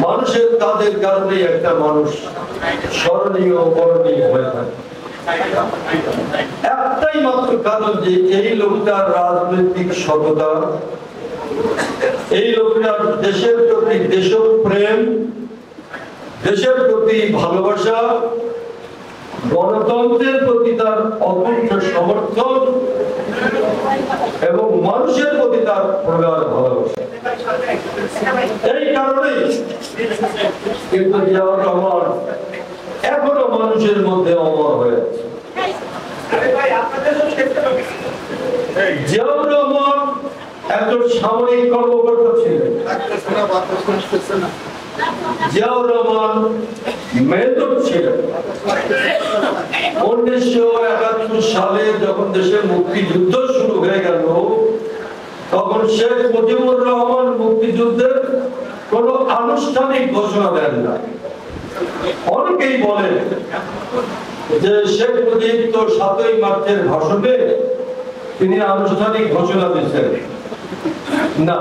মানুষের কাজের কারণে একটা মানুষ স্মরণীয় বরণীয় হয়ে থাকে। একটাই মাত্র কারণ যে এই লোকটার রাজনৈতিক সততা, এই লোকটার দেশের প্রতি দেশপ্রেম, দেশের প্রতি ভালোবাসা, গণতন্ত্রের প্রতি তার অকুণ্ঠ সমর্থন এবং মানুষের প্রতি তার প্রগাঢ় ভালোবাসা। এই কারণেই কিন্তু জিয়াউর রহমান এখনো মানুষের মধ্যে অমর হয়ে আছে। জিয়াউর রহমান একজন সামরিক কর্মকর্তা ছিলেন। জিয়াউর রহমান মেজর ছিলেন। 1971 সালে যখন দেশে মুক্তিযুদ্ধ শুরু হয়ে গেল, তখন শেখ মুজিবুর রহমান মুক্তিযুদ্ধের কোন আনুষ্ঠানিক ঘোষণা দেন না। অনেকেই বলেন যে শেখ মুজিব তো 7ই মার্চের ভাষণে তিনি আনুষ্ঠানিক ঘোষণা দিয়েছেন। না,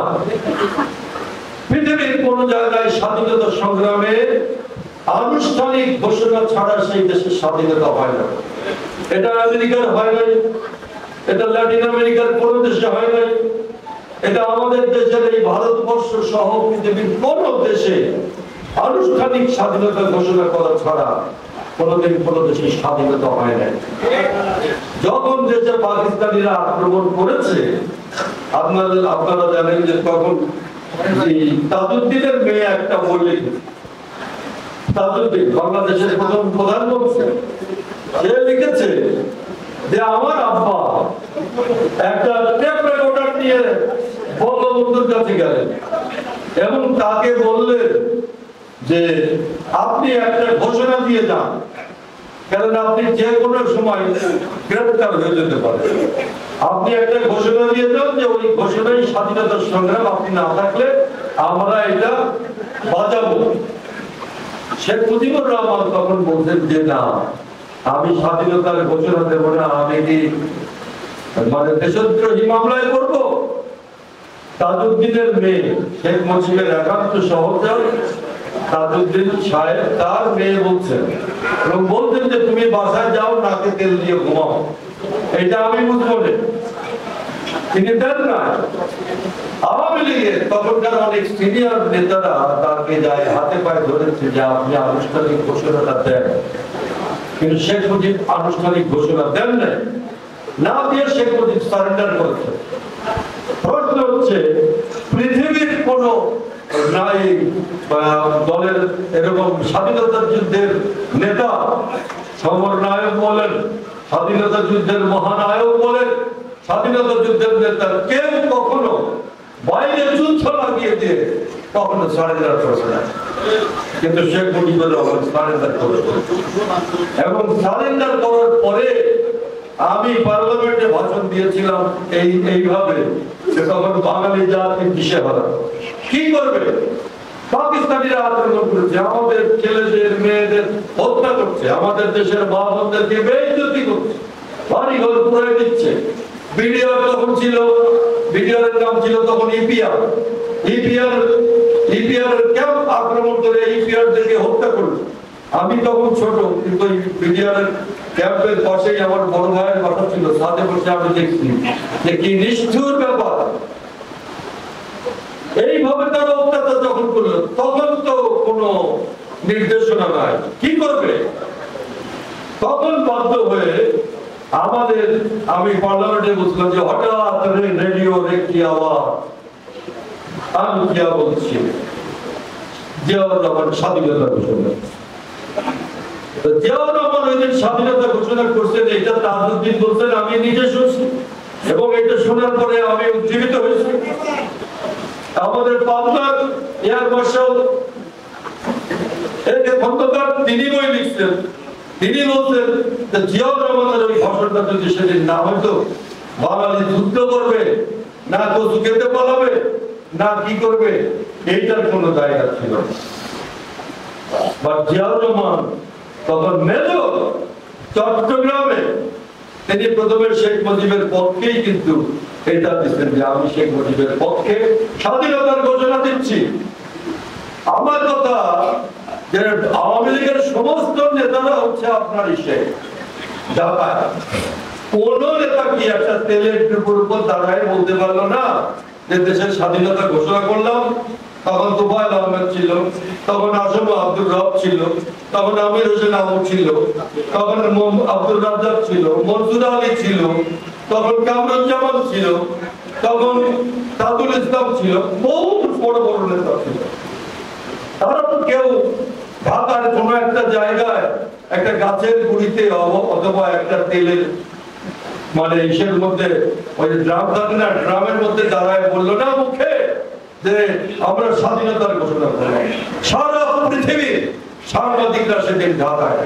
পৃথিবীর কোন জায়গায় স্বাধীনতা সংগ্রামে আনুষ্ঠানিক ঘোষণা ছাড়া সেই দেশের স্বাধীনতা হয় না। এটা আমেরিকার হয় নাই, এটা ল্যাটিন আমেরিকার কোন দেশে হয় নাই, এটা আমাদের দেশের এই ভারতবর্ষ সহ পৃথিবীর কোন দেশে আনুষ্ঠানিক স্বাধীনতা ঘোষণা করা ছাড়া কোনদিন কোন দেশের স্বাধীনতা হয় নাই। যখন দেশে পাকিস্তানিরা আক্রমণ করেছে, আপনারা জানেন যে তখন তাজউদ্দিনের মেয়ে একটা বই লিখেছে। তাজউদ্দিন বাংলাদেশের প্রথম প্রধানমন্ত্রী, সে লিখেছে যে আমার আব্বা একটা টেপ রেকর্ডার নিয়ে বঙ্গবন্ধুর কাছে গেলেন এবং তাকে বললেন যে আপনি একটা ঘোষণা দিয়ে যান, কারণ আপনি যে কোনো সময় গ্রেফতার হয়ে যেতে পারেন। আপনি একটা ঘোষণা দিয়ে যান যে ওই ঘোষণায় স্বাধীনতার সংগ্রাম, আপনি না থাকলে আমরা এটা বাজাবো। শেখ মুজিবুর রহমান তখন বলতেন যে না, আমি স্বাধীনতার ঘোষণা দেব না, আমি কি মানে দেশদ্রোহী মামলায় করবো? তাজউদ্দিনের মেয়ে শেখ মুজিবের একান্ত সহচর তাজউদ্দিন সাহেব তার মেয়ে বলছেন এবং বলতেন যে তুমি বাসায় যাও, নাকে তেল দিয়ে ঘুমাও, এটা আমি বুঝবো না। তিনি দেন না। আওয়ামী লীগের তখনকার অনেক সিনিয়র নেতারা তাকে যায় হাতে পায়ে ধরেছে যে আপনি আনুষ্ঠানিক ঘোষণাটা দেন, কিন্তু শেখ মুজিব আনুষ্ঠানিক ঘোষণা দেন নাই। না দিয়ে শেখ মুজিব সারেন্ডার করেছে। প্রশ্ন হচ্ছে, পৃথিবীর কোন দলের এরকম স্বাধীনতা যুদ্ধের নেতা, সমরনায়ক বলেন, স্বাধীনতা যুদ্ধের মহানায়ক বলেন, স্বাধীনতা যুদ্ধের নেতা কেউ কখনো বাইরে যুদ্ধ লাগিয়ে দিয়ে কখনো সারেন্ডার করেছে না। কিন্তু শেখ মুজিবুর রহমান সারেন্ডার করেছে এবং সারেন্ডার করার পরে আমি পার্লামেন্টে ভাষণ দিয়েছিলাম এইভাবে যে তখন বাঙালি জাতি দিশেহারা। কি করবে? পাকিস্তানিরা আক্রমণ করেছে, আমাদের ছেলেদের মেয়েদের হত্যা করছে, আমাদের দেশের মা বোনদেরকে বেইজ্জতি করছে, বাড়ি ঘর পুড়িয়ে দিচ্ছে। বিডিআর তখন ছিল, বিডিআর এর নাম ছিল তখন ইপিআর। ইপিআর ক্যাম্প আক্রমণ করে ইপিআর দেরকে হত্যা করলো। আমি তখন ছোট, কিন্তু বিডিআর ক্যাম্পের পাশেই আমার বড় ভাইয়ের বাসা ছিল, সাথে বসে আমি দেখছি যে কি নিষ্ঠুর ব্যাপার। এইভাবে তারা অত্যাচার যখন করলো, তখন তো কোনো নির্দেশনা নাই, কি করবে? তখন বাধ্য হয়ে আমাদের, আমি পার্লামেন্টে বুঝলাম যে হঠাৎ রেডিও একটি আওয়াজ, আমি কি বলছি, জিয়াউর রহমান স্বাধীনতা ঘোষণা। জিয়াউর রহমান ওই দিন স্বাধীনতা ঘোষণা করছেন, এটা তাজউদ্দিন বলছেন, আমি নিজে শুনছি এবং এটা শোনার পরে আমি উজ্জীবিত হয়েছি। আমাদের পাবনার এয়ার মার্শাল খন্দকার তিনি বই লিখছেন, তিনি বলছেন যে জিয়াউর রহমানের ওই ভাষণটা যদি সেদিন না হয়তো বাঙালি যুদ্ধ করবে, না কচু খেতে পালাবে, না কি করবে, এইটার কোনো জায়গা ছিল না। বা জিয়াউর রহমান তখন মেজর চট্টগ্রামে তিনি প্রথমে শেখ মুজিবের পক্ষেই কিন্তু এটা দিচ্ছেন যে আমি শেখ মুজিবের পক্ষে স্বাধীনতার ঘোষণা দিচ্ছি। আমার কথা যে আওয়ামী লীগের সমস্ত নেতারা হচ্ছে আপনার ইসে ঢাকায়। কোন নেতা কি একটা তেলের টুকুর উপর দাঁড়ায় বলতে পারলো না যে দেশের স্বাধীনতা ঘোষণা করলাম? তখন তোফায়েল আহমেদ ছিল, তখন আসম আব্দুর রব ছিল, তখন আমির হোসেন আহমদ ছিল, তখন আব্দুল রাজ্জাক ছিল, মনসুর আলী ছিল, তখন কামরুজ্জামান ছিল, তখন তাজুল ইসলাম ছিল, বহু বড় বড় নেতা ছিল। তারা তো কেউ ঢাকার কোন একটা জায়গায় একটা গাছের গুড়িতে অথবা একটা তেলের মানে ইসের মধ্যে ওই ড্রাম থাকে না, ড্রামের মধ্যে দাঁড়ায় বললো না মুখে যে আমরা স্বাধীনতার ঘোষণা করলাম। সারা পৃথিবীর সাংবাদিকরা সেদিন ঢাকায়,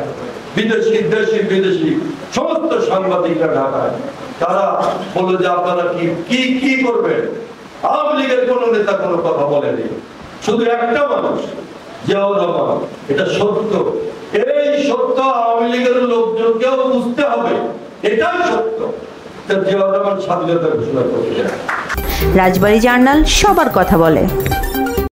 বিদেশি দেশি বিদেশি সমস্ত সাংবাদিকরা ঢাকায়। তারা বললো যে আপনারা কি কি করবেন? আওয়ামী লীগের কোন নেতা কোনো কথা বলেনি, শুধু একটা মানুষ জিয়াউর রহমান। এটা সত্য, এই সত্য আওয়ামী লীগের লোকজনকেও বুঝতে হবে, এটাই সত্য। জিয়াউর রহমান স্বাধীনতা ঘোষণা করেছেন। রাজবাড়ী জার্নাল সবার কথা বলে।